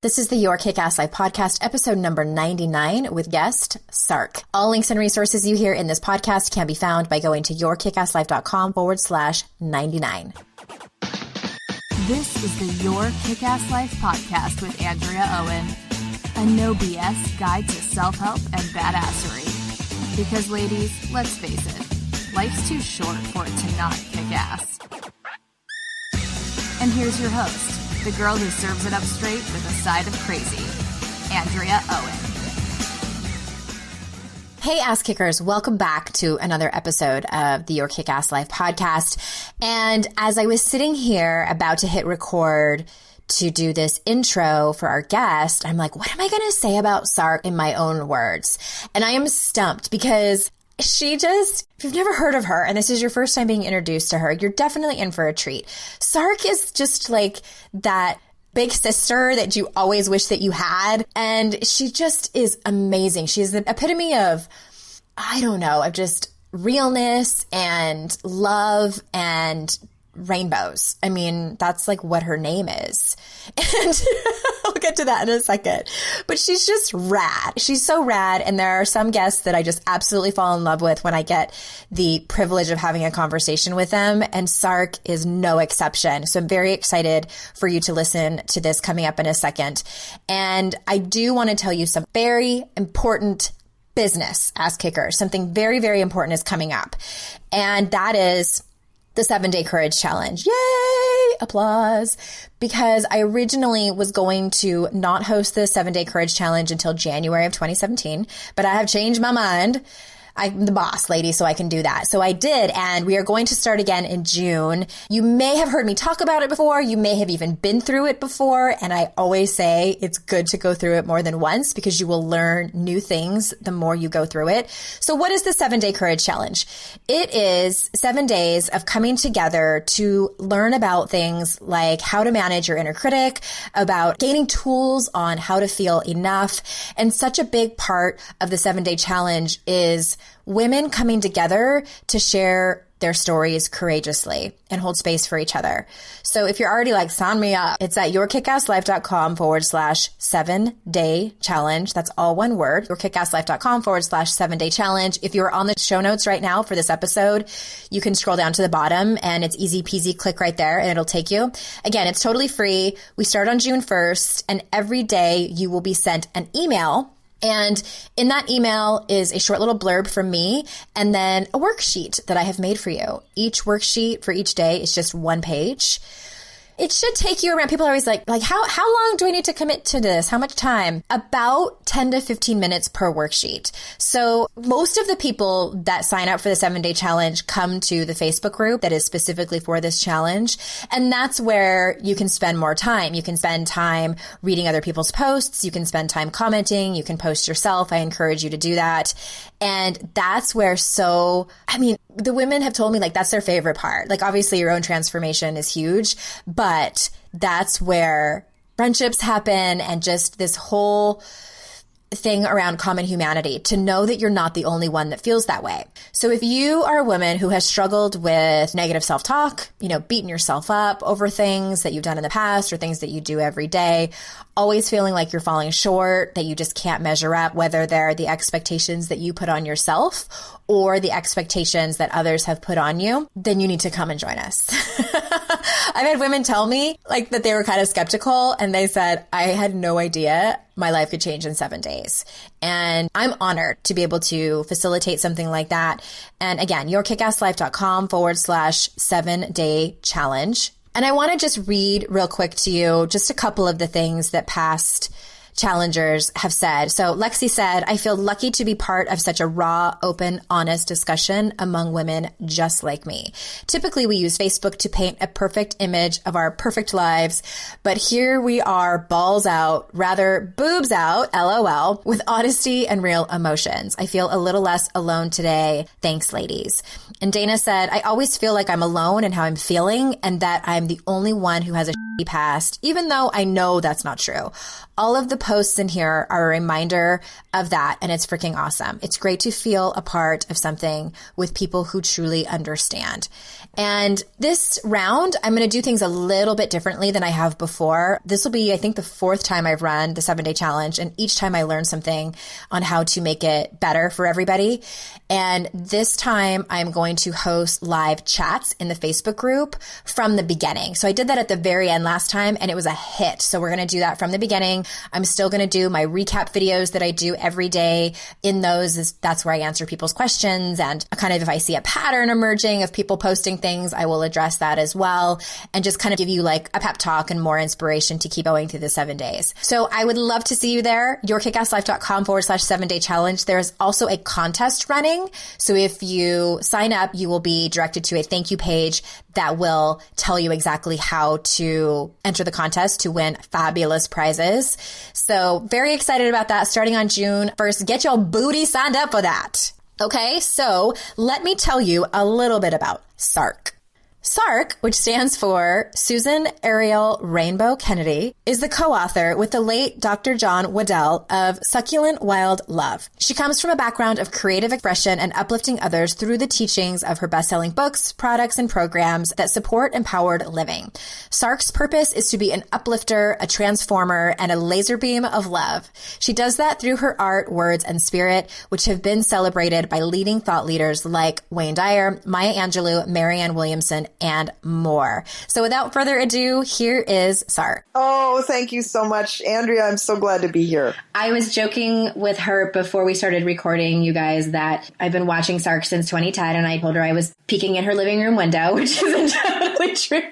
This is the Your Kick-Ass Life podcast, episode number 99 with guest SARK. All links and resources you hear in this podcast can be found by going to yourkickasslife.com/99. This is the Your Kick-Ass Life podcast with Andrea Owen, a no BS guide to self-help and badassery. Because ladies, let's face it, life's too short for it to not kick ass. And here's your host, the girl who serves it up straight with a side of crazy, Andrea Owen. Hey, ass kickers. Welcome back to another episode of the Your Kick-Ass Life podcast. And as I was sitting here about to hit record to do this intro for our guest, I'm like, what am I going to say about SARK in my own words? And I am stumped because if you've never heard of her and this is your first time being introduced to her, you're definitely in for a treat. SARK is just like that big sister that you always wish that you had. And she just is amazing. She's the epitome of, of just realness and love and rainbows. I mean, that's like what her name is. And I'll get to that in a second. But she's just rad. She's so rad. And there are some guests that I just absolutely fall in love with when I get the privilege of having a conversation with them. And SARK is no exception. So I'm very excited for you to listen to this coming up in a second. And I do want to tell you some very important business, ass kickers. Something very, very important is coming up. And that is the 7-Day Courage Challenge. Yay! Applause. Because I originally was going to not host the 7-Day Courage Challenge until January of 2017, but I have changed my mind. I'm the boss lady, so I can do that. So I did, and we are going to start again in June. You may have heard me talk about it before. You may have even been through it before. And I always say it's good to go through it more than once because you will learn new things the more you go through it. So what is the 7-Day Courage Challenge? It is 7 days of coming together to learn about things like how to manage your inner critic, about gaining tools on how to feel enough. And such a big part of the 7-Day Challenge is women coming together to share their stories courageously and hold space for each other. So if you're already like, sign me up, it's at yourkickasslife.com/7-day challenge. That's all one word, yourkickasslife.com/7-day challenge. If you're on the show notes right now for this episode, you can scroll down to the bottom and it's easy peasy, click right there and it'll take you. Again, it's totally free. We start on June 1st and every day you will be sent an email. And in that email is a short little blurb from me and then a worksheet that I have made for you. Each worksheet for each day is just one page. It should take you around. People are always like how long do I need to commit to this? How much time? About 10 to 15 minutes per worksheet. So most of the people that sign up for the 7-Day Challenge come to the Facebook group that is specifically for this challenge. And that's where you can spend more time. You can spend time reading other people's posts. You can spend time commenting. You can post yourself. I encourage you to do that. And that's where the women have told me like that's their favorite part. Like obviously your own transformation is huge, but that's where friendships happen and just this whole thing around common humanity, to know that you're not the only one that feels that way. So if you are a woman who has struggled with negative self-talk, beating yourself up over things that you've done in the past or things that you do every day, always feeling like you're falling short, that you just can't measure up, whether they're the expectations that you put on yourself or the expectations that others have put on you, then you need to come and join us. I've had women tell me like that they were kind of skeptical and they said, I had no idea my life could change in 7 days. And I'm honored to be able to facilitate something like that. And again, yourkickasslife.com/7-day challenge. And I want to just read real quick to you just a couple of the things that past challengers have said. So Lexi said, I feel lucky to be part of such a raw, open, honest discussion among women just like me. Typically, we use Facebook to paint a perfect image of our perfect lives, but here we are, balls out, rather boobs out, LOL, with honesty and real emotions. I feel a little less alone today. Thanks, ladies. And Dana said, I always feel like I'm alone in how I'm feeling and that I'm the only one who has a shitty past, even though I know that's not true. All of the posts in here are a reminder of that, and it's freaking awesome. It's great to feel a part of something with people who truly understand. And this round, I'm going to do things a little bit differently than I have before. This will be, I think, the 4th time I've run the 7-day challenge, and each time I learn something on how to make it better for everybody. And this time I'm going to host live chats in the Facebook group from the beginning. So I did that at the very end last time, and it was a hit. So we're going to do that from the beginning. I'm still going to do my recap videos that I do every day. In those, that's where I answer people's questions, and kind of if I see a pattern emerging of people posting things, I will address that as well, and just kind of give you like a pep talk and more inspiration to keep going through the 7 days. So I would love to see you there. yourkickasslife.com/7-day challenge. There's also a contest running. So if you sign up, you will be directed to a thank you page that will tell you exactly how to enter the contest to win fabulous prizes. So very excited about that. Starting on June 1st, get your booty signed up for that. Okay, so let me tell you a little bit about SARK. SARK, which stands for Susan Ariel Rainbow Kennedy, is the co-author with the late Dr. John Waddell of Succulent Wild Love. She comes from a background of creative expression and uplifting others through the teachings of her best-selling books, products, and programs that support empowered living. SARK's purpose is to be an uplifter, a transformer, and a laser beam of love. She does that through her art, words, and spirit, which have been celebrated by leading thought leaders like Wayne Dyer, Maya Angelou, Marianne Williamson, and more. So without further ado, here is SARK. Oh, thank you so much, Andrea. I'm so glad to be here. I was joking with her before we started recording, you guys, that I've been watching SARK since 2010, and I told her I was peeking in her living room window, which isn't totally true.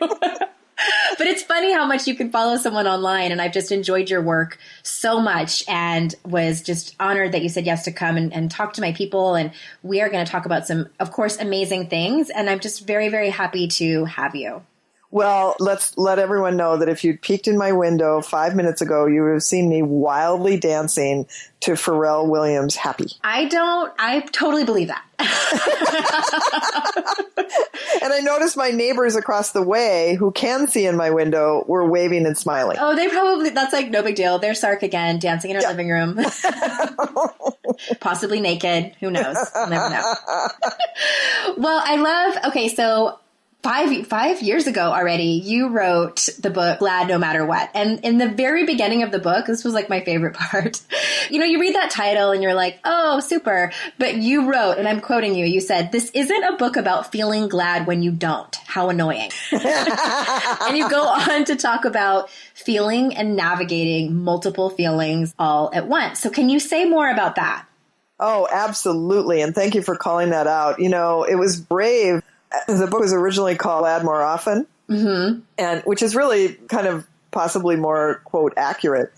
But it's funny how much you can follow someone online, and I've just enjoyed your work so much and was just honored that you said yes to come and talk to my people. And we are going to talk about some, of course, amazing things. And I'm just very, very happy to have you. Well, let's let everyone know that if you'd peeked in my window 5 minutes ago, you would have seen me wildly dancing to Pharrell Williams' Happy. I totally believe that. And I noticed my neighbors across the way who can see in my window were waving and smiling. Oh, that's like no big deal. They're SARK again, dancing in her living room. Possibly naked. Who knows? I'll never know. Well, so 5 years ago already, you wrote the book Glad No Matter What. And in the very beginning of the book, this was like my favorite part. You read that title and you're like, oh, super. But you wrote, and I'm quoting you, you said, "This isn't a book about feeling glad when you don't. How annoying." And you go on to talk about feeling and navigating multiple feelings all at once. So can you say more about that? Oh, absolutely. And thank you for calling that out. It was brave. The book was originally called Glad More Often, and which is really kind of possibly more, quote, accurate.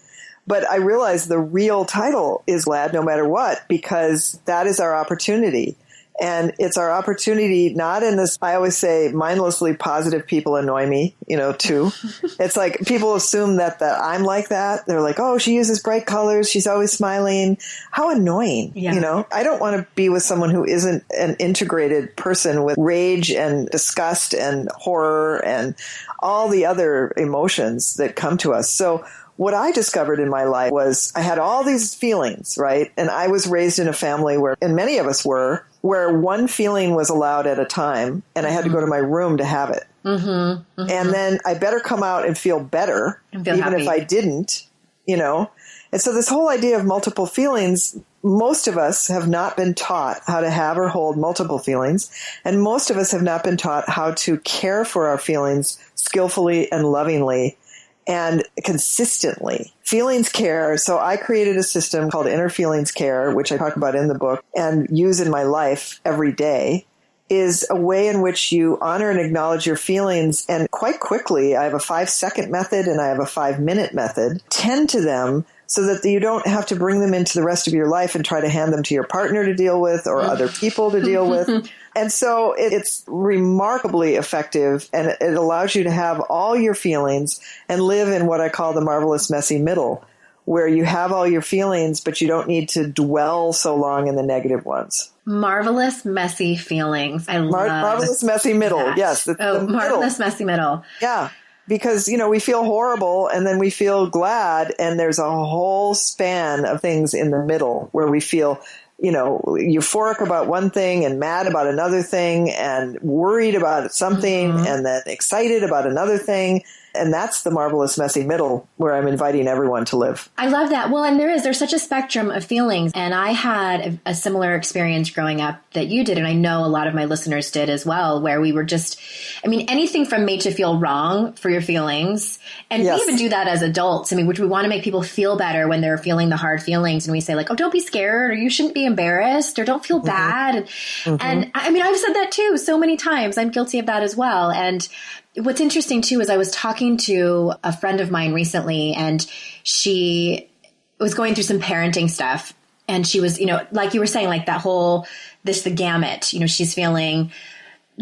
But I realized the real title is Glad No Matter What, because that is our opportunity. And it's our opportunity, not in this, I always say, mindlessly positive people annoy me, too. It's like people assume that I'm like that. They're like, oh, she uses bright colors. She's always smiling. How annoying, I don't want to be with someone who isn't an integrated person with rage and disgust and horror and all the other emotions that come to us. So what I discovered in my life was I had all these feelings, right? And I was raised in a family where, and many of us were, where one feeling was allowed at a time, and I had to go to my room to have it. And then I better come out and feel better, even happy. If I didn't, And so this whole idea of multiple feelings, most of us have not been taught how to have or hold multiple feelings, and most of us have not been taught how to care for our feelings skillfully and lovingly and consistently. Feelings care. So I created a system called Inner Feelings Care, which I talk about in the book and use in my life every day, is a way in which you honor and acknowledge your feelings. And quite quickly, I have a 5-second method and I have a 5-minute method. Tend to them so that you don't have to bring them into the rest of your life and try to hand them to your partner to deal with or other people to deal with. And so it's remarkably effective, and it allows you to have all your feelings and live in what I call the marvelous messy middle, where you have all your feelings, but you don't need to dwell so long in the negative ones. Marvelous messy feelings. I love marvelous messy middle. That. Yes. Marvelous messy middle. Yeah. Because, we feel horrible and then we feel glad. And there's a whole span of things in the middle where we feel, euphoric about one thing and mad about another thing and worried about something and then excited about another thing. And that's the marvelous, messy middle where I'm inviting everyone to live. I love that. Well, and there's such a spectrum of feelings. And I had a similar experience growing up that you did. And I know a lot of my listeners did as well, where we were anything from made to feel wrong for your feelings. And we even do that as adults. Which we want to make people feel better when they're feeling the hard feelings. And we say like, oh, don't be scared, or you shouldn't be embarrassed, or don't feel bad. And I've said that too so many times. I'm guilty of that as well. And what's interesting too is I was talking to a friend of mine recently, and she was going through some parenting stuff, and she was, like you were saying, like that whole, the gamut, she's feeling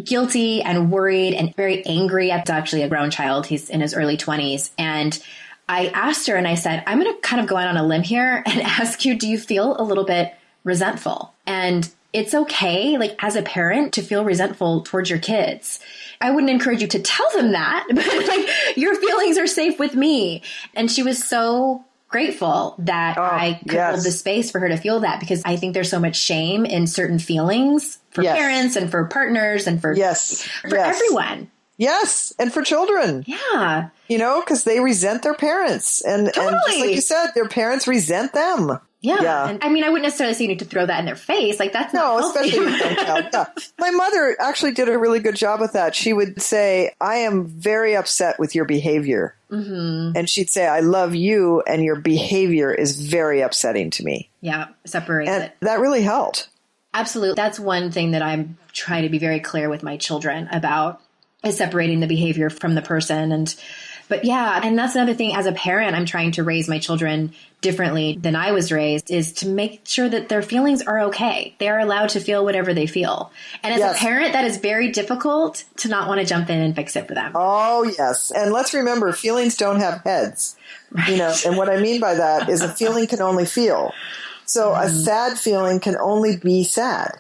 guilty and worried and very angry. It's actually a grown child. He's in his early 20s. And I asked her and I said, I'm going to kind of go out on a limb here and ask you, do you feel a little bit resentful? And it's okay, like as a parent, to feel resentful towards your kids. I wouldn't encourage you to tell them that, but like your feelings are safe with me. And she was so grateful that I could hold the space for her to feel that, because I think there's so much shame in certain feelings for parents and for partners and for everyone. Yes. And for children. Yeah. Because they resent their parents. And just like you said, their parents resent them. Yeah. And I wouldn't necessarily say you need to throw that in their face. Like that's not healthy. Especially with a young child. My mother actually did a really good job with that. She would say, I am very upset with your behavior. Mm-hmm. And she'd say, I love you and your behavior is very upsetting to me. Yeah. Separates it. That really helped. Absolutely. That's one thing that I'm trying to be very clear with my children about, is separating the behavior from the person. But that's another thing as a parent, I'm trying to raise my children differently than I was raised, is to make sure that their feelings are okay. They are allowed to feel whatever they feel. And as a parent, that is very difficult to not want to jump in and fix it for them. Oh, yes. And let's remember, feelings don't have heads, and what I mean by that is a feeling can only feel. So a sad feeling can only be sad.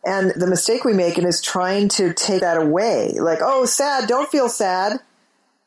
And the mistake we make is trying to take that away. Like, oh, sad, don't feel sad.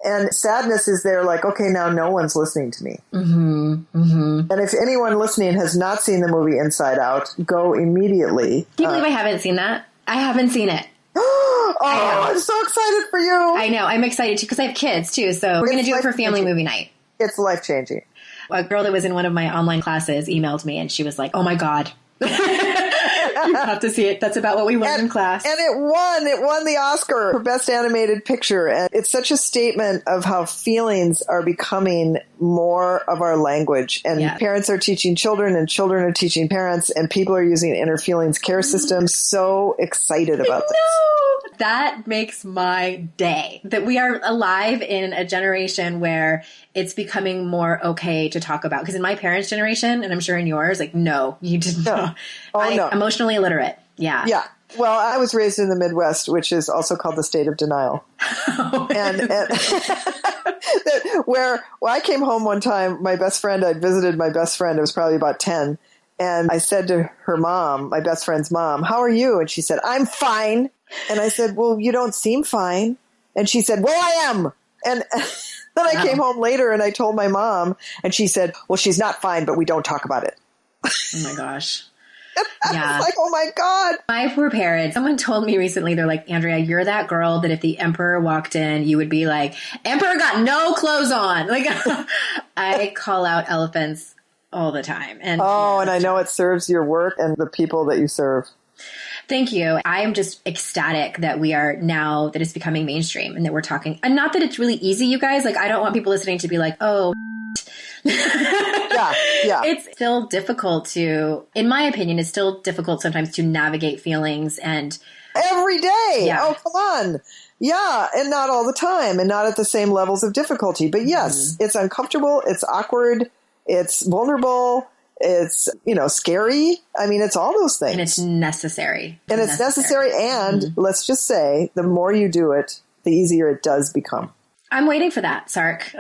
And sadness is there like, okay, now no one's listening to me. Mm-hmm. Mm-hmm. And if anyone listening has not seen the movie Inside Out, go immediately. Can you believe I haven't seen that? I haven't seen it. Oh, I'm so excited for you. I know. I'm excited too, because I have kids too. So we're going to do it for family movie night. It's life-changing. A girl that was in one of my online classes emailed me and she was like, oh my God. You have to see it. That's about what we learned in class. And it won the Oscar for Best Animated Picture. And it's such a statement of how feelings are becoming more of our language. And parents are teaching children and children are teaching parents, and people are using inner feelings care systems. So excited about this. That makes my day, that we are alive in a generation where it's becoming more okay to talk about. Because in my parents' generation, and I'm sure in yours, like, no, you didn't. No. No. Emotionally illiterate. Yeah. Yeah. Well, I was raised in the Midwest, which is also called the state of denial. and where I came home one time, I'd visited my best friend. I was probably about 10. And I said to her mom, my best friend's mom, how are you? And she said, I'm fine. And I said, well, you don't seem fine. And she said, well, I am. And then I came home later and I told my mom, and she said, well, she's not fine, but we don't talk about it. Oh my gosh. I was like, oh my God. My poor parents. Someone told me recently, they're like, Andrea, you're that girl that if the emperor walked in, you would be like, emperor got no clothes on. Like, I call out elephants all the time. And and I know it serves your work and the people that you serve. Thank you. I am just ecstatic that we are now, that it's becoming mainstream and that we're talking. And not that it's really easy, you guys. Like, I don't want people listening to be like, oh, yeah. It's still difficult to, in my opinion, it's still difficult sometimes to navigate feelings and every day. Yeah. Oh, come on. Yeah. And not all the time and not at the same levels of difficulty. But yes, it's uncomfortable. It's awkward. It's vulnerable. It's, scary. I mean, it's all those things. And it's necessary. And it's necessary. And let's just say, the more you do it, the easier it does become. I'm waiting for that, SARK.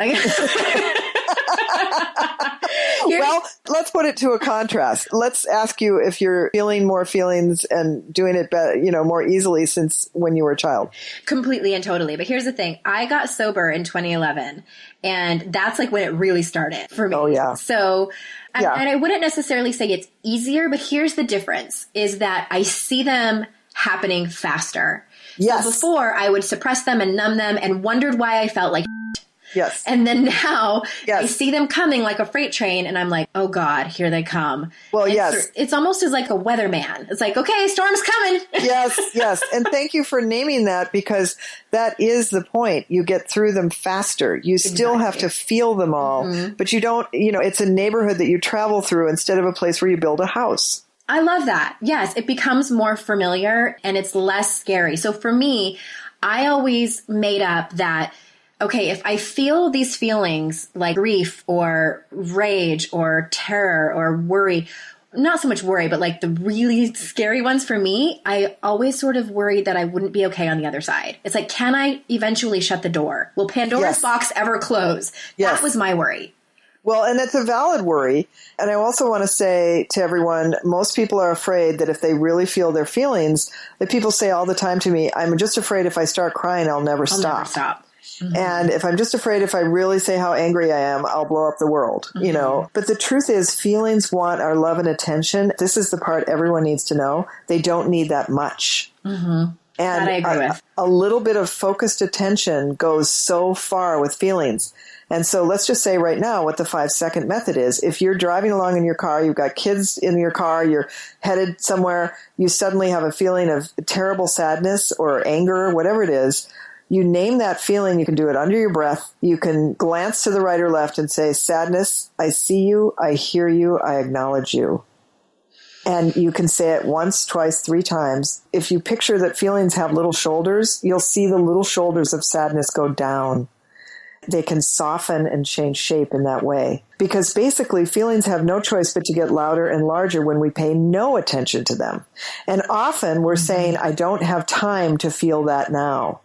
Well, let's put it to a contrast. Let's ask you if you're feeling more feelings and doing it better, more easily since when you were a child. Completely and totally. But here's the thing. I got sober in 2011, and that's like when it really started for me. Oh, yeah. So, and I wouldn't necessarily say it's easier, but here's the difference is that I see them happening faster. Yes. So before, I would suppress them and numb them and wondered why I felt like Yes. And then now yes. I see them coming like a freight train and I'm like, oh God, here they come. Well, and yes. It's almost as like a weatherman. It's like, okay, storm's coming. Yes. And thank you for naming that because that is the point. You get through them faster. You still have to feel them all, but you don't, it's a neighborhood that you travel through instead of a place where you build a house. I love that. Yes, it becomes more familiar and it's less scary. So for me, I always made up that okay, if I feel these feelings like grief or rage or terror or worry, not so much worry, but like the really scary ones for me, I always sort of worried that I wouldn't be okay on the other side. It's like, can I eventually shut the door? Will Pandora's box ever close? That was my worry. Well, and it's a valid worry. And I also want to say to everyone, most people are afraid that if they really feel their feelings, that people say all the time to me, I'm just afraid if I start crying, I'll never stop. And if I'm just afraid if I really say how angry I am, I'll blow up the world, But the truth is feelings want our love and attention. This is the part everyone needs to know. They don't need that much. And that I agree with. A little bit of focused attention goes so far with feelings. And so let's just say right now what the 5-second method is. If you're driving along in your car, you've got kids in your car, you're headed somewhere, you suddenly have a feeling of terrible sadness or anger, whatever it is. You name that feeling. You can do it under your breath. You can glance to the right or left and say, sadness, I see you, I hear you, I acknowledge you. And you can say it once, twice, 3 times. If you picture that feelings have little shoulders, you'll see the little shoulders of sadness go down. They can soften and change shape in that way. Because basically feelings have no choice but to get louder and larger when we pay no attention to them. And often we're saying, I don't have time to feel that now.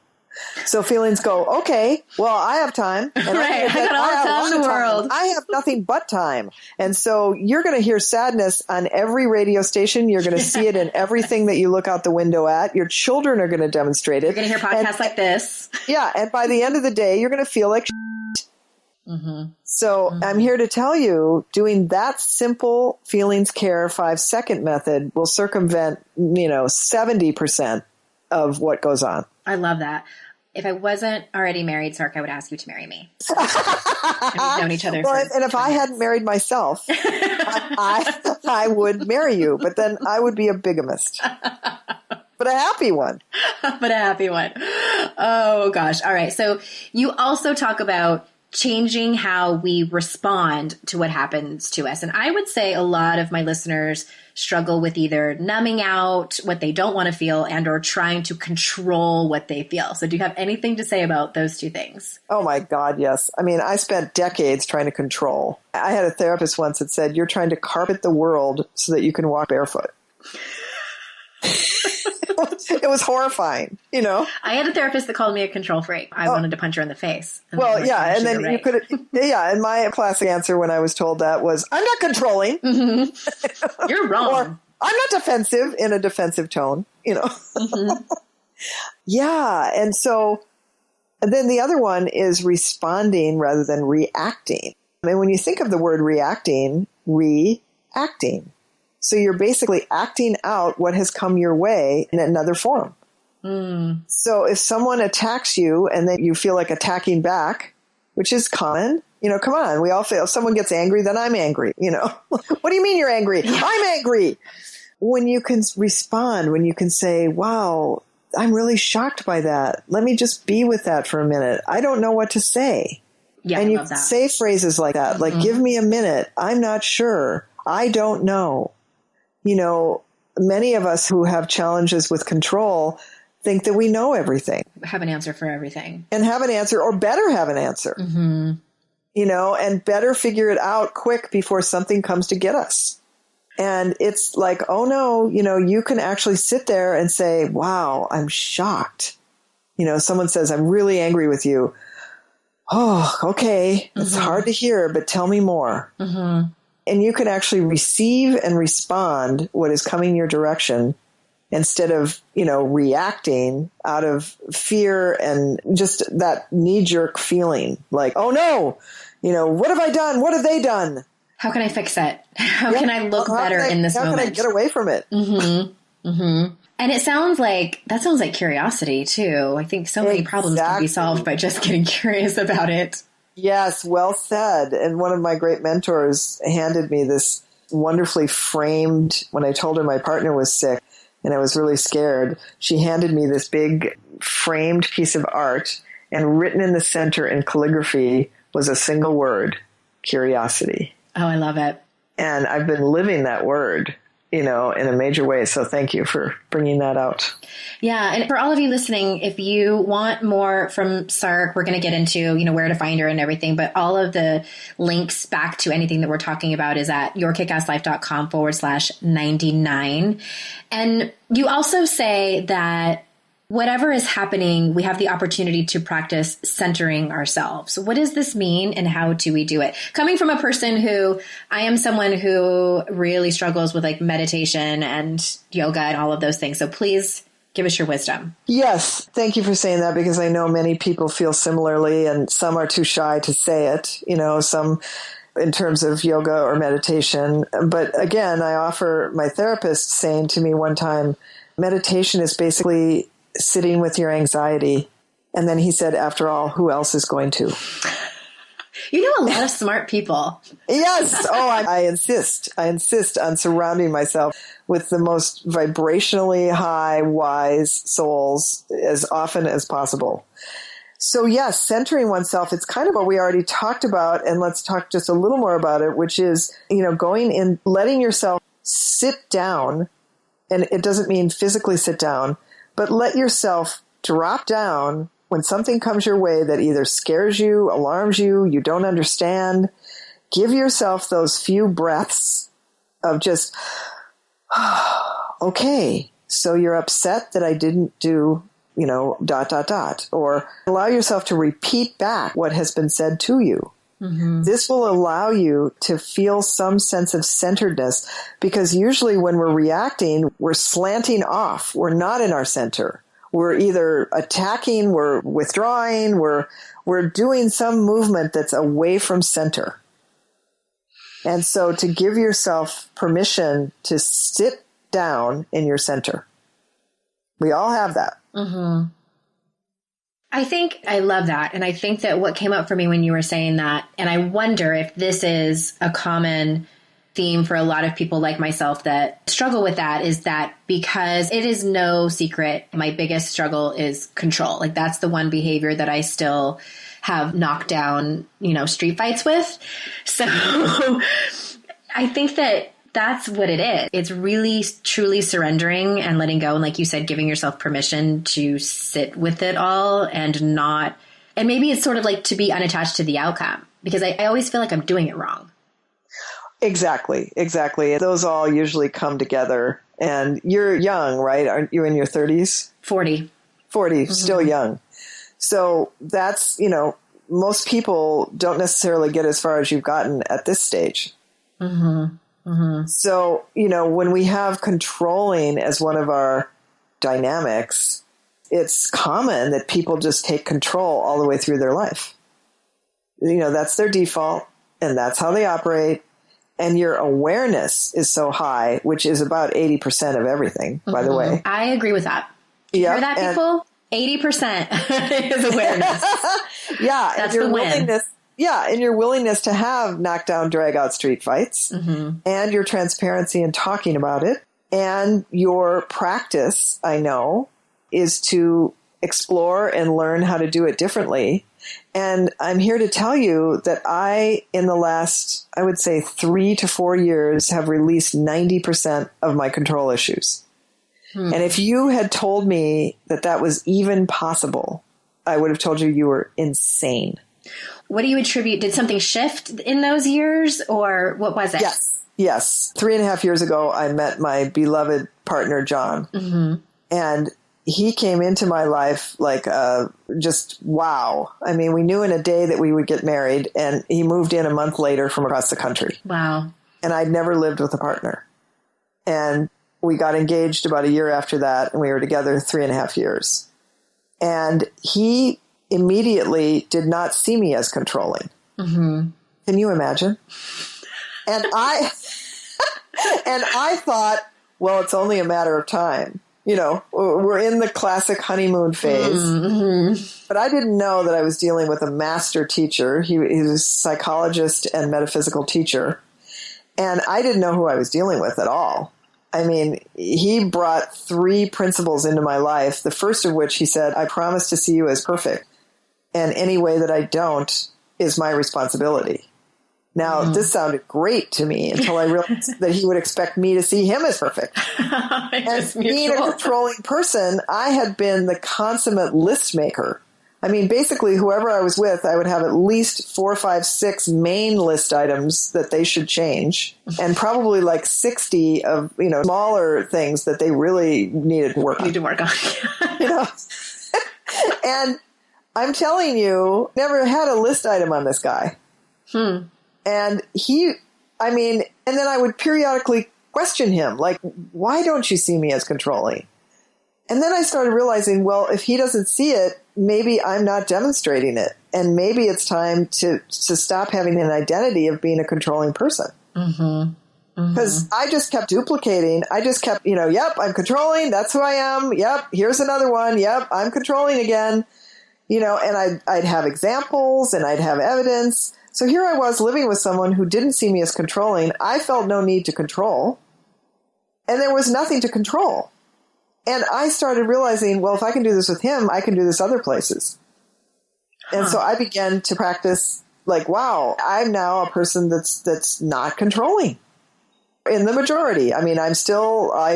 So feelings go, okay, well, I have time. And I got all the time in the world. I have nothing but time. And so you're going to hear sadness on every radio station. You're going to see it in everything that you look out the window at. Your children are going to demonstrate it. You're going to hear podcasts like this. Yeah. And by the end of the day, you're going to feel like So I'm here to tell you, doing that simple feelings care 5-second method will circumvent, 70% of what goes on. I love that. If I wasn't already married, Sark, I would ask you to marry me. And we've known each other and if I hadn't married myself, I would marry you, but then I would be a bigamist. But a happy one. Oh, gosh. All right. So you also talk about changing how we respond to what happens to us. And I would say a lot of my listeners struggle with either numbing out what they don't want to feel and or trying to control what they feel. So do you have anything to say about those two things? Oh my God, yes. I mean, I spent decades trying to control. I had a therapist once that said, you're trying to carpet the world so that you can walk barefoot. It was horrifying, I had a therapist that called me a control freak. I wanted to punch her in the face. And then you could, and my classic answer when I was told that was, I'm not controlling. You're wrong. Or, I'm not defensive in a defensive tone, Yeah. And then the other one is responding rather than reacting. I mean, when you think of the word reacting. So you're basically acting out what has come your way in another form. So if someone attacks you and then you feel like attacking back, which is common, come on, we all feel if someone gets angry, then I'm angry, What do you mean you're angry? I'm angry. When you can respond, when you can say, wow, I'm really shocked by that. Let me just be with that for a minute. I don't know what to say. Yeah, and you can say phrases like that, like, give me a minute. I'm not sure. I don't know. Many of us who have challenges with control think that we know everything. Have an answer for everything. And have an answer, or better have an answer. And better figure it out quick before something comes to get us. And it's like, oh no, you can actually sit there and say, wow, I'm shocked. Someone says, I'm really angry with you. Oh, okay. It's hard to hear, but tell me more. and you can actually receive and respond what is coming your direction instead of, reacting out of fear and just that knee-jerk feeling like, oh no, what have I done? What have they done? How can I fix it? How can I look better in this moment? How can I get away from it? Mm-hmm. Mm-hmm. And that sounds like curiosity too. I think so many problems can be solved by just getting curious about it. Yes, well said. And one of my great mentors handed me this wonderfully framed, when I told her my partner was sick and I was really scared, she handed me this big framed piece of art, and written in the center in calligraphy was a single word: curiosity. Oh, I love it. And I've been living that word, in a major way. So thank you for bringing that out. Yeah. And for all of you listening, if you want more from SARK, we're going to get into, where to find her and everything. But all of the links back to anything that we're talking about is at yourkickasslife.com/99. And you also say that whatever is happening, we have the opportunity to practice centering ourselves. What does this mean and how do we do it? Coming from a person I am someone who really struggles with like meditation and yoga and all of those things. So please give us your wisdom. Yes. Thank you for saying that, because I know many people feel similarly and some are too shy to say it, some in terms of yoga or meditation. But again, I offer my therapist saying to me one time, meditation is basically sitting with your anxiety. And then he said, after all, who else is going to? You know a lot of smart people. Yes. Oh, I insist. I insist on surrounding myself with the most vibrationally high, wise souls as often as possible. So yes, centering oneself, it's kind of what we already talked about. And let's talk just a little more about it, which is, going in, letting yourself sit down. And it doesn't mean physically sit down, but let yourself drop down when something comes your way that either scares you, alarms you, you don't understand. Give yourself those few breaths of just, okay, so you're upset that I didn't do, ... Or allow yourself to repeat back what has been said to you. Mm-hmm. This will allow you to feel some sense of centeredness, because usually when we're reacting, we're slanting off. We're not in our center. We're either attacking, we're withdrawing, we're doing some movement that's away from center. And so to give yourself permission to sit down in your center. We all have that. Mm-hmm. I think I love that. And I think that what came up for me when you were saying that, and I wonder if this is a common theme for a lot of people like myself that struggle with that, is that because it is no secret, my biggest struggle is control. Like that's the one behavior that I still have knocked down, street fights with. So I think that that's what it is. It's really, truly surrendering and letting go. And like you said, giving yourself permission to sit with it all and maybe it's sort of like to be unattached to the outcome, because I always feel like I'm doing it wrong. Exactly. Those all usually come together. And you're young, right? Aren't you in your 30s? 40, mm-hmm. Still young. So that's, most people don't necessarily get as far as you've gotten at this stage. Mm-hmm. Mm-hmm. So, when we have controlling as one of our dynamics, it's common that people just take control all the way through their life. That's their default and that's how they operate. And your awareness is so high, which is about 80% of everything, by the way. I agree with that. Yeah, hear that, people? 80% is awareness. Yeah. That's the win. Yeah, and your willingness to have knockdown, drag-out street fights, mm-hmm. and your transparency in talking about it, and your practice, I know, is to explore and learn how to do it differently. And I'm here to tell you that in the last, I would say 3 to 4 years, have released 90% of my control issues. And if you had told me that was even possible, I would have told you were insane. What do you attribute? Did something shift in those years, or what was it? Yes. 3.5 years ago, I met my beloved partner, John. Mm-hmm. And he came into my life like just wow. I mean, we knew in a day that we would get married, and he moved in a month later from across the country. Wow. and I'd never lived with a partner. And we got engaged about a year after that, and we were together 3.5 years. And he immediately did not see me as controlling. Mm-hmm. Can you imagine? And I thought, well, it's only a matter of time. You know, we're in the classic honeymoon phase. Mm-hmm. But I didn't know that I was dealing with a master teacher. He was a psychologist and metaphysical teacher. And I didn't know who I was dealing with at all. I mean, he brought 3 principles into my life, the first of which he said, I promise to see you as perfect. And any way that I don't is my responsibility. Now, this sounded great to me until I realized that he would expect me to see him as perfect. And being a controlling person, I had been the consummate list maker. I mean, basically, whoever I was with, I would have at least 4, 5, 6 main list items that they should change, and probably like 60 of, you know, smaller things that they really needed to work on. You know? And I'm telling you, never had a list item on this guy. And and then I would periodically question him, like, why don't you see me as controlling? And then I started realizing, well, if he doesn't see it, maybe I'm not demonstrating it. And maybe it's time to stop having an identity of being a controlling person. Because I just kept duplicating. I just kept, yep, I'm controlling. That's who I am. Yep, here's another one. Yep, I'm controlling again. And I'd have examples and I'd have evidence. So here I was living with someone who didn't see me as controlling. I felt no need to control. And there was nothing to control. And I started realizing, well, if I can do this with him, I can do this other places. And so I began to practice like, wow, I'm now a person that's not controlling in the majority. I mean, I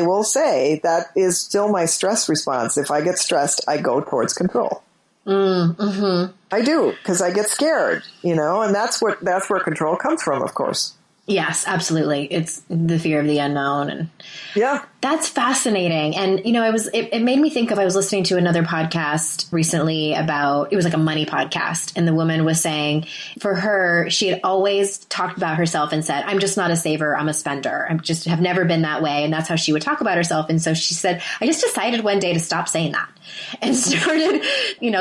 will say that is still my stress response. If I get stressed, I go towards control. I do, because I get scared, and that's where control comes from, of course. Yes, absolutely. It's the fear of the unknown. And yeah, that's fascinating. And, it made me think of, I was listening to another podcast recently it was like a money podcast. And the woman was saying for her, she had always talked about herself and said, I'm just not a saver. I'm a spender. I just have never been that way. And that's how she would talk about herself. And so she said, I just decided one day to stop saying that and started,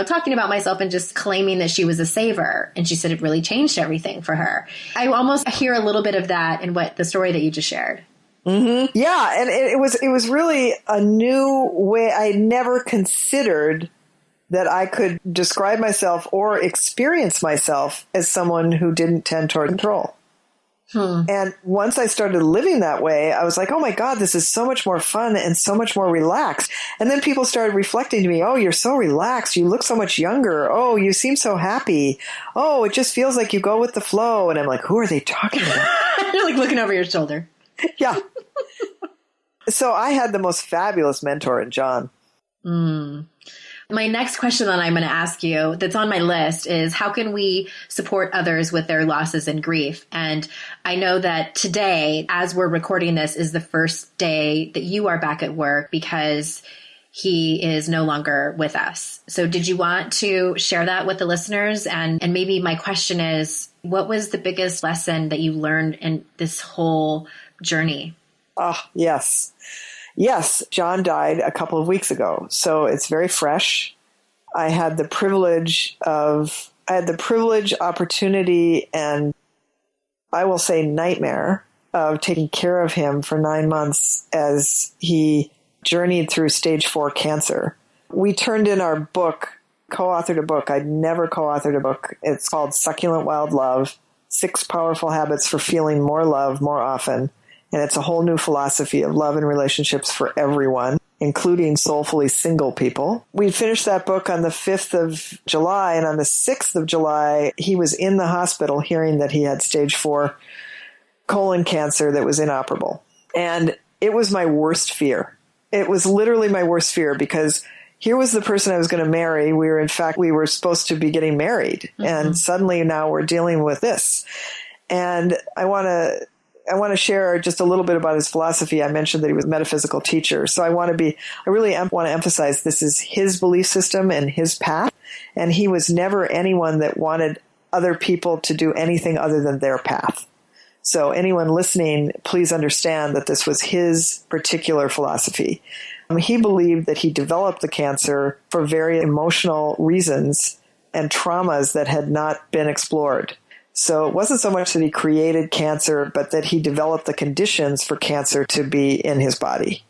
talking about myself and just claiming that she was a saver. And she said it really changed everything for her. I almost hear a little bit of that in the story that you just shared. Mm-hmm. Yeah. And it was really a new way. I never considered that I could describe myself or experience myself as someone who didn't tend toward control. And once I started living that way, I was like, oh my God, this is so much more fun and so much more relaxed. And then people started reflecting to me, oh, you're so relaxed. You look so much younger. Oh, you seem so happy. Oh, it just feels like you go with the flow. And I'm like, who are they talking about? You're like looking over your shoulder. Yeah. So I had the most fabulous mentor in John. My next question that I'm going to ask you that's on my list is, how can we support others with their losses and grief? And I know that today, as we're recording this, is the first day that you are back at work because he is no longer with us. So did you want to share that with the listeners? And maybe my question is, what was the biggest lesson that you learned in this whole journey? Oh, yes. Yes, John died a couple of weeks ago, so it's very fresh. I had the privilege, opportunity, and I will say nightmare of taking care of him for 9 months as he journeyed through stage 4 cancer. We turned in our book, co-authored a book. I'd never co-authored a book. It's called Succulent Wild Love, 6 Powerful Habits for Feeling More Love More Often. And it's a whole new philosophy of love and relationships for everyone, including soulfully single people. We finished that book on the 5th of July, and on the 6th of July, he was in the hospital hearing that he had stage 4 colon cancer that was inoperable. And it was my worst fear. It was literally my worst fear, because here was the person I was going to marry. We were supposed to be getting married. Mm-hmm. And suddenly now we're dealing with this. And I want to share just a little bit about his philosophy. I mentioned that he was a metaphysical teacher. So I really want to emphasize this is his belief system and his path. And he was never anyone that wanted other people to do anything other than their path. So anyone listening, please understand that this was his particular philosophy. He believed that he developed the cancer for very emotional reasons and traumas that had not been explored. So it wasn't so much that he created cancer, but that he developed the conditions for cancer to be in his body.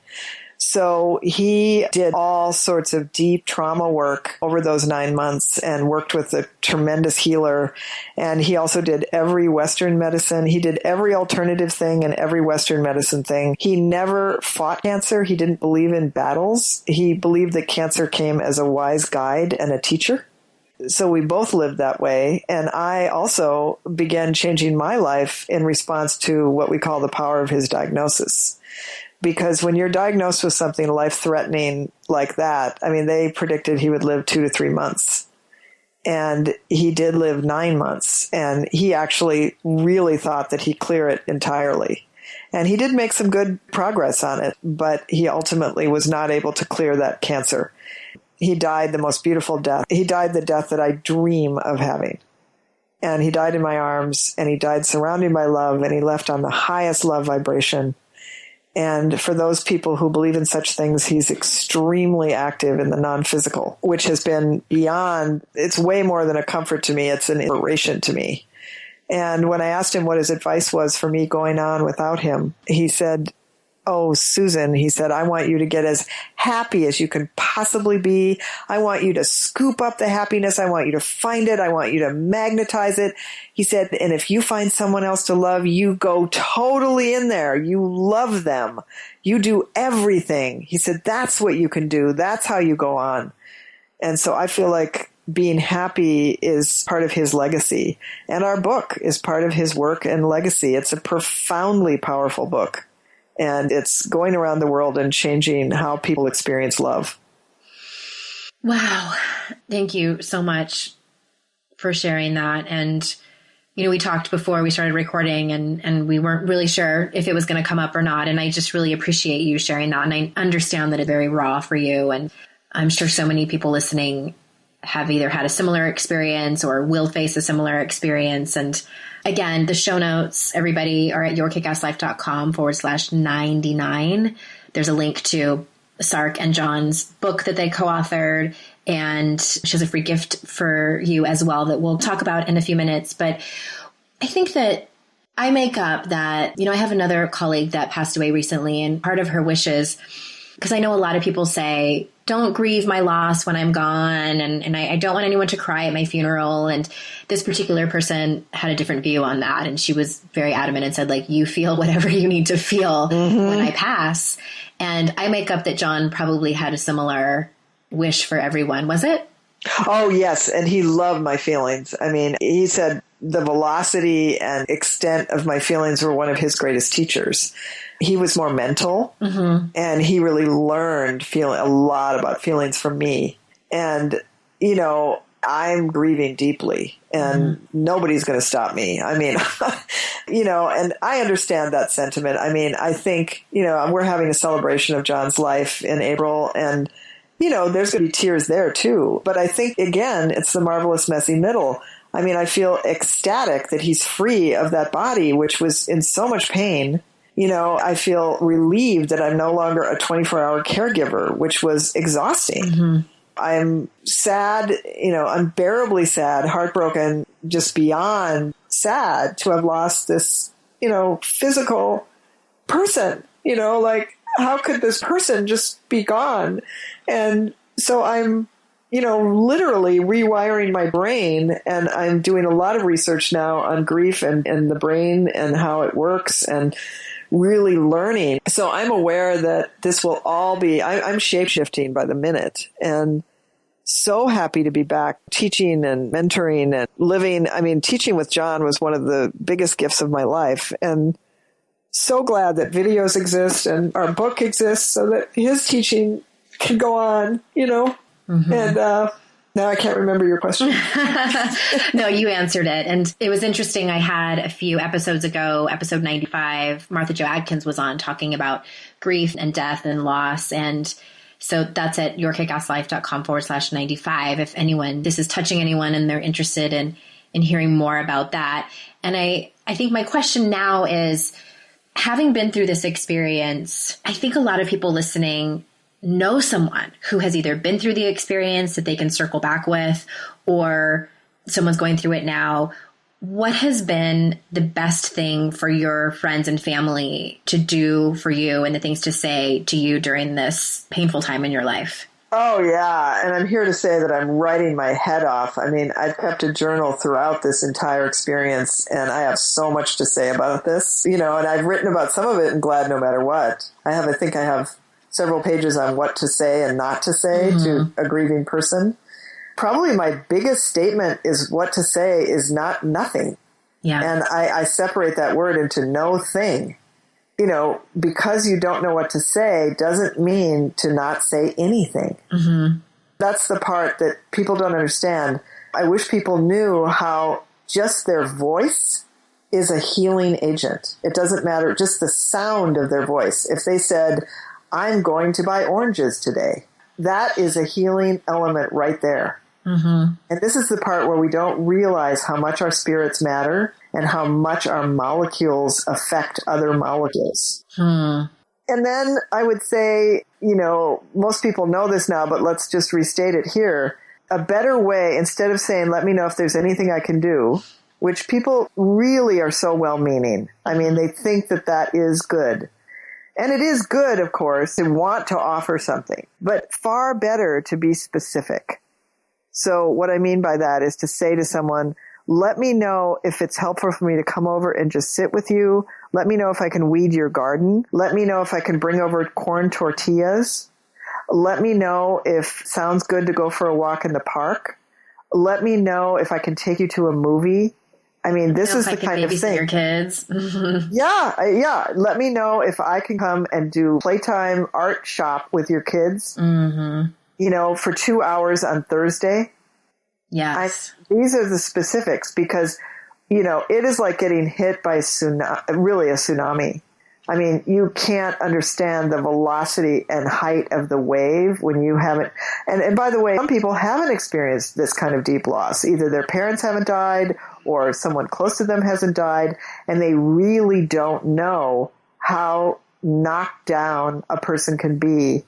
So he did all sorts of deep trauma work over those 9 months and worked with a tremendous healer. And he also did every Western medicine. He did every alternative thing and every Western medicine thing. He never fought cancer. He didn't believe in battles. He believed that cancer came as a wise guide and a teacher. So we both lived that way. And I also began changing my life in response to what we call the power of his diagnosis. Because when you're diagnosed with something life-threatening like that, I mean, they predicted he would live 2 to 3 months. And he did live 9 months. And he actually really thought that he'd clear it entirely. And he did make some good progress on it, but he ultimately was not able to clear that cancer. He died the most beautiful death. He died the death that I dream of having. And he died in my arms, and he died surrounded by love, and he left on the highest love vibration. And for those people who believe in such things, he's extremely active in the non-physical, which has been beyond, it's way more than a comfort to me. It's an inspiration to me. And when I asked him what his advice was for me going on without him, he said, "Oh, Susan," he said, "I want you to get as happy as you can possibly be. I want you to scoop up the happiness. I want you to find it. I want you to magnetize it." He said, "And if you find someone else to love, you go totally in there. You love them. You do everything." He said, "That's what you can do. That's how you go on." And so I feel like being happy is part of his legacy. And our book is part of his work and legacy. It's a profoundly powerful book. And it's going around the world and changing how people experience love. Wow. Thank you so much for sharing that. And, you know, we talked before we started recording and we weren't really sure if it was going to come up or not. And I just really appreciate you sharing that. And I understand that it's very raw for you. And I'm sure so many people listening have either had a similar experience or will face a similar experience. And again, the show notes, everybody, are at yourkickasslife.com/99. There's a link to SARK and John's book that they co-authored, and she has a free gift for you as well that we'll talk about in a few minutes. But I think that I make up that, you know, I have another colleague that passed away recently, and part of her wishes, because I know a lot of people say, don't grieve my loss when I'm gone. And I don't want anyone to cry at my funeral. And this particular person had a different view on that. And she was very adamant and said, like, you feel whatever you need to feel when I pass. And I make up that John probably had a similar wish for everyone. Was it? Oh, yes. And he loved my feelings. I mean, he said the velocity and extent of my feelings were one of his greatest teachers. He was more mental, and he really learned a lot about feelings from me. And, you know, I'm grieving deeply, and nobody's going to stop me. I mean, you know, and I understand that sentiment. I mean, I think, you know, we're having a celebration of John's life in April, and, you know, there's going to be tears there too. But I think, again, it's the marvelous messy middle. I mean, I feel ecstatic that he's free of that body, which was in so much pain. You know, I feel relieved that I'm no longer a 24-hour caregiver, which was exhausting. I'm sad, you know, unbearably sad, heartbroken, just beyond sad to have lost this, you know, physical person. You know, like, how could this person just be gone? And so I'm, you know, literally rewiring my brain, and I'm doing a lot of research now on grief and the brain and how it works, and really learning. So I'm aware that this will all be, I'm shape-shifting by the minute, and so happy to be back teaching and mentoring and living. I mean, teaching with John was one of the biggest gifts of my life, and so glad that videos exist and our book exists so that his teaching can go on, you know. And now I can't remember your question. No, you answered it. And it was interesting. I had a few episodes ago, episode 95, Martha Jo Adkins was on talking about grief and death and loss. And so that's at yourkickasslife.com/95. If anyone, this is touching anyone and they're interested in in hearing more about that. And I think my question now is, having been through this experience, I think a lot of people listening know someone who has either been through the experience that they can circle back with, or someone's going through it now. What has been the best thing for your friends and family to do for you, and the things to say to you during this painful time in your life? Oh, yeah. And I'm here to say that I'm writing my head off. I mean, I've kept a journal throughout this entire experience, and I have so much to say about this, and I've written about some of it in Glad No Matter What. I think I have several pages on what to say and not to say to a grieving person. Probably my biggest statement is what to say is not nothing. Yeah. And I separate that word into no thing. Because you don't know what to say doesn't mean to not say anything. Mm-hmm. That's the part that people don't understand. I wish people knew how just their voice is a healing agent. It doesn't matter, just the sound of their voice. If they said, I'm going to buy oranges today, that is a healing element right there. Mm-hmm. And this is the part where we don't realize how much our spirits matter and how much our molecules affect other molecules. And then I would say, most people know this now, but let's just restate it here. A better way, instead of saying, let me know if there's anything I can do, which people really are so well-meaning. I mean, they think that is good. And it is good, of course, to want to offer something, but far better to be specific. So what I mean by that is to say to someone, let me know if it's helpful for me to come over and just sit with you. Let me know if I can weed your garden. Let me know if I can bring over corn tortillas. Let me know if it sounds good to go for a walk in the park. Let me know if I can take you to a movie. I mean, this is the kind of thing. Your kids. Yeah. Let me know if I can come and do playtime art shop with your kids, for 2 hours on Thursday. Yes. These are the specifics because, it is like getting hit by a tsunami. I mean, you can't understand the velocity and height of the wave when you haven't. And by the way, some people haven't experienced this kind of deep loss. Either their parents haven't died or someone close to them hasn't died, and they really don't know how knocked down a person can be.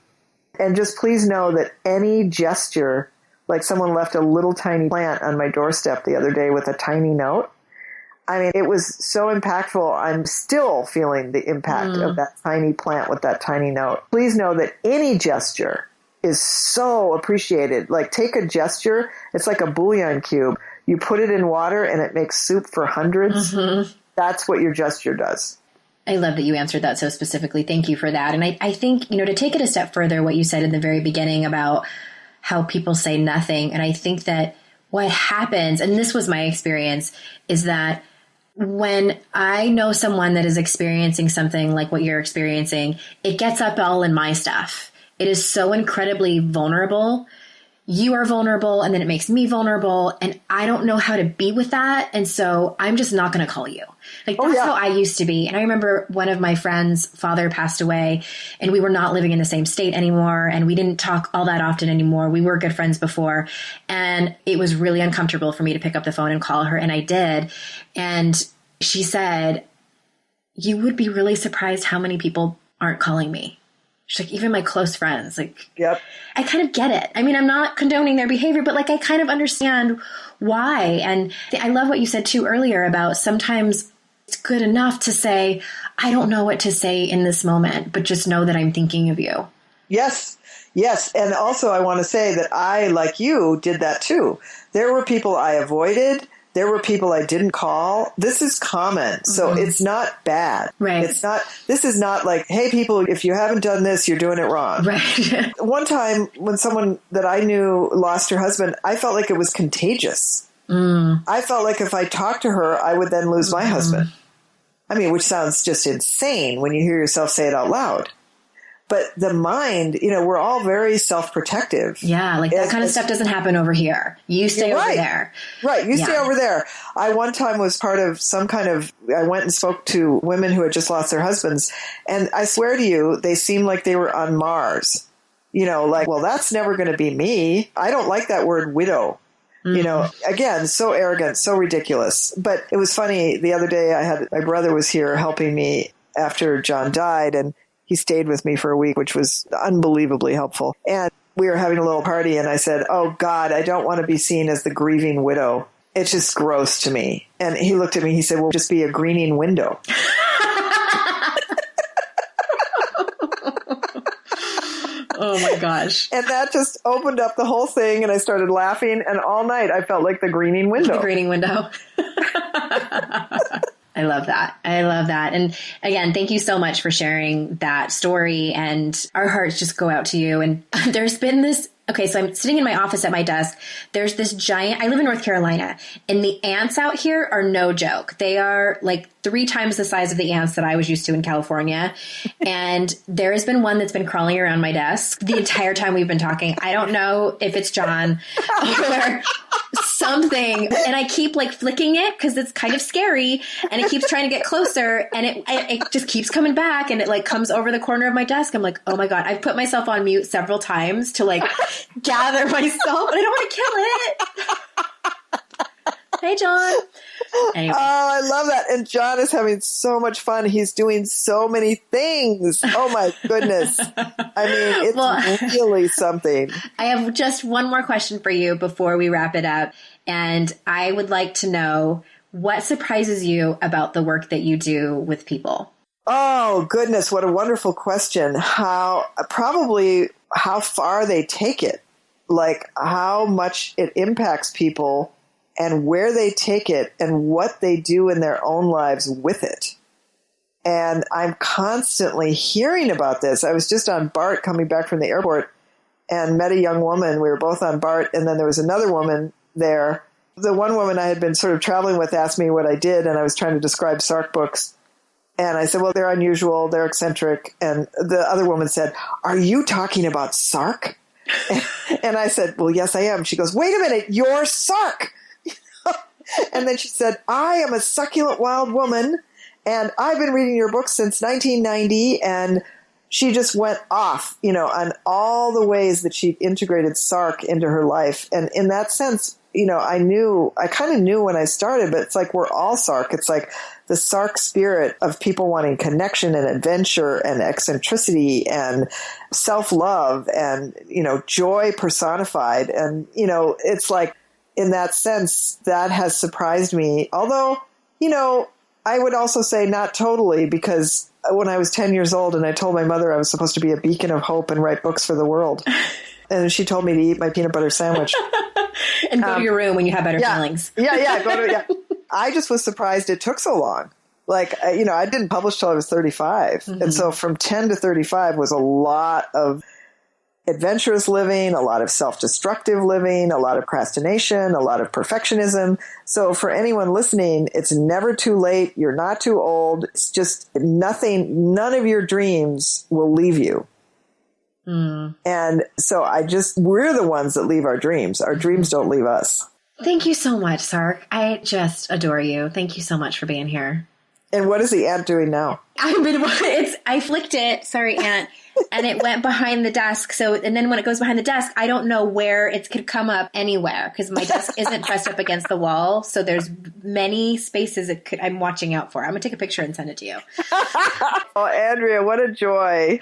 And just please know that any gesture, like someone left a little tiny plant on my doorstep the other day with a tiny note. I mean, it was so impactful. I'm still feeling the impact of that tiny plant with that tiny note. Please know that any gesture is so appreciated. Like, take a gesture. It's like a bouillon cube. You put it in water and it makes soup for hundreds. Mm-hmm. That's what your gesture does. I love that you answered that so specifically. Thank you for that. And I think, to take it a step further, what you said in the very beginning about how people say nothing. And I think that what happens, and this was my experience, is that when I know someone that is experiencing something like what you're experiencing, it gets up all in my stuff. It is so incredibly vulnerable. You are vulnerable, and then it makes me vulnerable, and I don't know how to be with that. And so I'm just not going to call you. Like, that's how I used to be. And I remember one of my friends' father passed away, and we were not living in the same state anymore, and we didn't talk all that often anymore. We were good friends before, and it was really uncomfortable for me to pick up the phone and call her, and I did. And she said, you would be really surprised how many people aren't calling me. She's like, even my close friends, like, yep. I kind of get it. I mean, I'm not condoning their behavior, but like, I kind of understand why. And I love what you said too earlier about sometimes it's good enough to say, I don't know what to say in this moment, but just know that I'm thinking of you. Yes. Yes. And also I want to say that I, like you, did that too. There were people I avoided. There were people I didn't call. This is common. So it's not bad. Right. This is not like, hey, people, if you haven't done this, you're doing it wrong. Right. One time when someone that I knew lost her husband, I felt like it was contagious. I felt like if I talked to her, I would then lose my husband. I mean, which sounds just insane when you hear yourself say it out loud. But the mind, we're all very self-protective. Yeah, like that kind of stuff doesn't happen over here. You stay over there. Right, you stay over there. I one time was part of I went and spoke to women who had just lost their husbands, and I swear to you, they seemed like they were on Mars. Like, well, that's never going to be me. I don't like that word widow. You know, again, so arrogant, so ridiculous. But it was funny. The other day my brother was here helping me after John died, and he stayed with me for a week, which was unbelievably helpful. And we were having a little party, and I said, oh God, I don't want to be seen as the grieving widow. It's just gross to me. And he looked at me, he said, well, just be a greening window. Oh my gosh. And that just opened up the whole thing, and I started laughing, and all night I felt like the greening window. The greening window. I love that. I love that. And again, thank you so much for sharing that story, and our hearts just go out to you. And there's been this, okay, so I'm sitting in my office at my desk. There's this giant, I live in North Carolina, and the ants out here are no joke. They are like 3 times the size of the ants that I was used to in California. And there has been one that's been crawling around my desk the entire time we've been talking. I don't know if it's John or something. And I keep like flicking it because it's kind of scary, and it keeps trying to get closer, and it just keeps coming back, and it like comes over the corner of my desk. I'm like, oh my God, I've put myself on mute several times to like gather myself, but I don't want to kill it. Hey, John. Anyway. Oh, I love that. And John is having so much fun. He's doing so many things. Oh my goodness. I mean, it's really something. I have just one more question for you before we wrap it up. And I would like to know, what surprises you about the work that you do with people? Oh goodness. What a wonderful question. How far they take it, like how much it impacts people, and where they take it, and what they do in their own lives with it. And I'm constantly hearing about this. I was just on BART coming back from the airport and met a young woman. We were both on BART, and then there was another woman there. The one woman I had been sort of traveling with asked me what I did, and I was trying to describe SARK books. And I said, well, they're unusual, they're eccentric. And the other woman said, are you talking about SARK? And I said, well, yes, I am. She goes, wait a minute, you're SARK. And then she said, I am a succulent wild woman, and I've been reading your book since 1990. And she just went off, on all the ways that she integrated SARK into her life. And in that sense, I kind of knew when I started, but it's like we're all SARK. It's like the SARK spirit of people wanting connection and adventure and eccentricity and self-love and, joy personified. And, it's like, in that sense, that has surprised me. Although, I would also say not totally, because when I was 10 years old and I told my mother I was supposed to be a beacon of hope and write books for the world, and she told me to eat my peanut butter sandwich. And go to your room when you have better feelings. I just was surprised it took so long. Like, I didn't publish till I was 35. Mm-hmm. And so from 10 to 35 was a lot of adventurous living, a lot of self-destructive living, a lot of procrastination, a lot of perfectionism. So for anyone listening, it's never too late. You're not too old. It's just none of your dreams will leave you. Mm. And so we're the ones that leave our dreams. Our dreams don't leave us. Thank you so much, Sark. I just adore you. Thank you so much for being here. And what is the ant doing now? I flicked it. Sorry, Ant. And it went behind the desk. And then when it goes behind the desk, I don't know where it could come up anywhere because my desk isn't pressed up against the wall. So there's many spaces I'm watching out for. I'm going to take a picture and send it to you. Oh, Andrea, what a joy.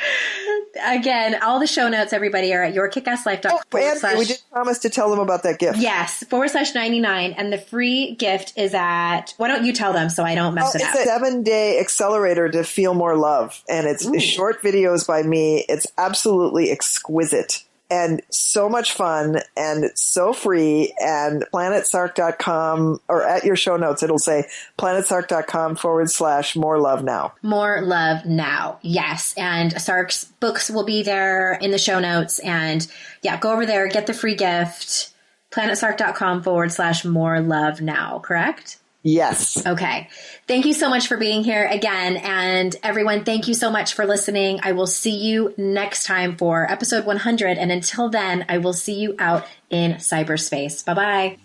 Again, all the show notes, everybody, are at yourkickasslife.com. Oh, Andrea, we did promise to tell them about that gift. Yes, /99. And the free gift is at, why don't you tell them so I don't mess it up? It's a 7-day accelerator to feel more love. And it's short videos by me. It's absolutely exquisite and so much fun and so free. And planetsark.com, or at your show notes, it'll say planetsark.com/more love now. More love now. Yes. And Sark's books will be there in the show notes. And yeah, go over there, get the free gift. planetsark.com/more love now. Correct? Yes. Okay. Thank you so much for being here again. And everyone, thank you so much for listening. I will see you next time for episode 100. And until then, I will see you out in cyberspace. Bye-bye.